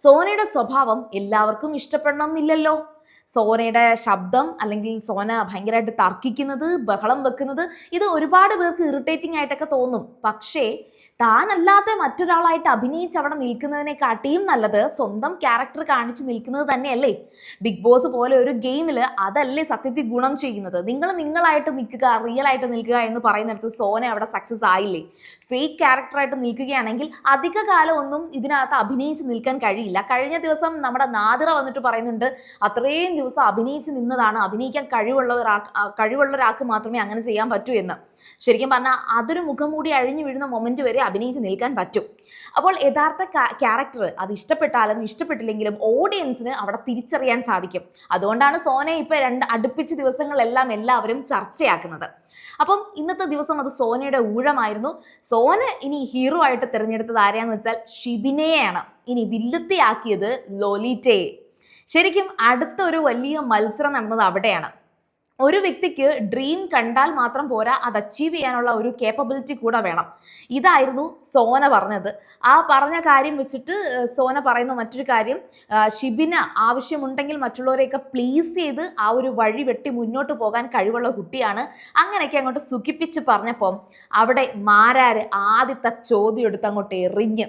സോനയുടെ സ്വഭാവം എല്ലാവർക്കും ഇഷ്ടപ്പെടണം എന്നില്ലല്ലോ. സോനയുടെ ശബ്ദം അല്ലെങ്കിൽ സോന ഭയങ്കരമായിട്ട് തർക്കിക്കുന്നത്, ബഹളം വെക്കുന്നത് ഇത് ഒരുപാട് പേർക്ക് ഇറിറ്റേറ്റിംഗ് ആയിട്ടൊക്കെ തോന്നും. പക്ഷേ താനല്ലാതെ മറ്റൊരാളായിട്ട് അഭിനയിച്ച് അവിടെ നിൽക്കുന്നതിനെക്കാട്ടിയും നല്ലത് സ്വന്തം ക്യാരക്ടർ കാണിച്ച് നിൽക്കുന്നത് തന്നെയല്ലേ. ബിഗ് ബോസ് പോലെ ഒരു ഗെയിമിൽ അതല്ലേ സത്യത്തിൽ ഗുണം ചെയ്യുന്നത്. നിങ്ങൾ നിങ്ങളായിട്ട് നിൽക്കുക, റിയൽ ആയിട്ട് നിൽക്കുക എന്ന് പറയുന്നിടത്ത് സോന അവിടെ സക്സസ് ആയില്ലേ. ഫേക്ക് ക്യാരക്ടറായിട്ട് നിൽക്കുകയാണെങ്കിൽ അധിക കാലം ഒന്നും ഇതിനകത്ത് അഭിനയിച്ച് നിൽക്കാൻ കഴിയില്ല. കഴിഞ്ഞ ദിവസം നമ്മുടെ നാദിറ വന്നിട്ട് പറയുന്നുണ്ട്, അത്രയും ദിവസം അഭിനയിച്ച് നിന്നതാണ്, അഭിനയിക്കാൻ കഴിവുള്ള ഒരാൾക്ക് മാത്രമേ അങ്ങനെ ചെയ്യാൻ പറ്റൂ എന്ന്. ശരിക്കും പറഞ്ഞാൽ അതൊരു മുഖംമൂടി അഴിഞ്ഞു വീഴുന്ന മൊമെന്റ് വരെ അഭിനയിച്ച് നിൽക്കാൻ പറ്റും. അപ്പോൾ യഥാർത്ഥ ക്യാരക്ടർ അത് ഇഷ്ടപ്പെട്ടാലും ഇഷ്ടപ്പെട്ടില്ലെങ്കിലും ഓഡിയൻസിന് അവിടെ തിരിച്ചറിയാൻ സാധിക്കും. അതുകൊണ്ടാണ് സോനയെ ഇപ്പൊ അടുപ്പിച്ച ദിവസങ്ങളെല്ലാം എല്ലാവരും ചർച്ചയാക്കുന്നത്. അപ്പം ഇന്നത്തെ ദിവസം അത് സോനയുടെ ഊഴമായിരുന്നു. സോന ഇനി ഹീറോ ആയിട്ട് തിരഞ്ഞെടുത്തത് ആരെയാന്ന് വെച്ചാൽ ഷിബിനെയാണ്. ഇനി വില്ലത്തിയാക്കിയത് ലോലിറ്റയെ. ശരിക്കും അടുത്ത ഒരു വലിയ മത്സരം നടന്നത് അവിടെയാണ്. ഒരു വ്യക്തിക്ക് ഡ്രീം കണ്ടാൽ മാത്രം പോരാ, അത് അച്ചീവ് ചെയ്യാനുള്ള ഒരു കേപ്പബിലിറ്റി കൂടെ വേണം. ഇതായിരുന്നു സോന പറഞ്ഞത്. ആ പറഞ്ഞ കാര്യം വെച്ചിട്ട് സോന പറയുന്ന മറ്റൊരു കാര്യം, ഷിബിന് ആവശ്യമുണ്ടെങ്കിൽ മറ്റുള്ളവരെയൊക്കെ പ്ലീസ് ചെയ്ത് ആ ഒരു വഴി വെട്ടി മുന്നോട്ട് പോകാൻ കഴിവുള്ള കുട്ടിയാണ്. അങ്ങനെയൊക്കെ അങ്ങോട്ട് സുഖിപ്പിച്ച് പറഞ്ഞപ്പം അവിടെ മാരാര് ആദ്യത്തെ ചോദ്യം എടുത്ത് അങ്ങോട്ട് എറിഞ്ഞ്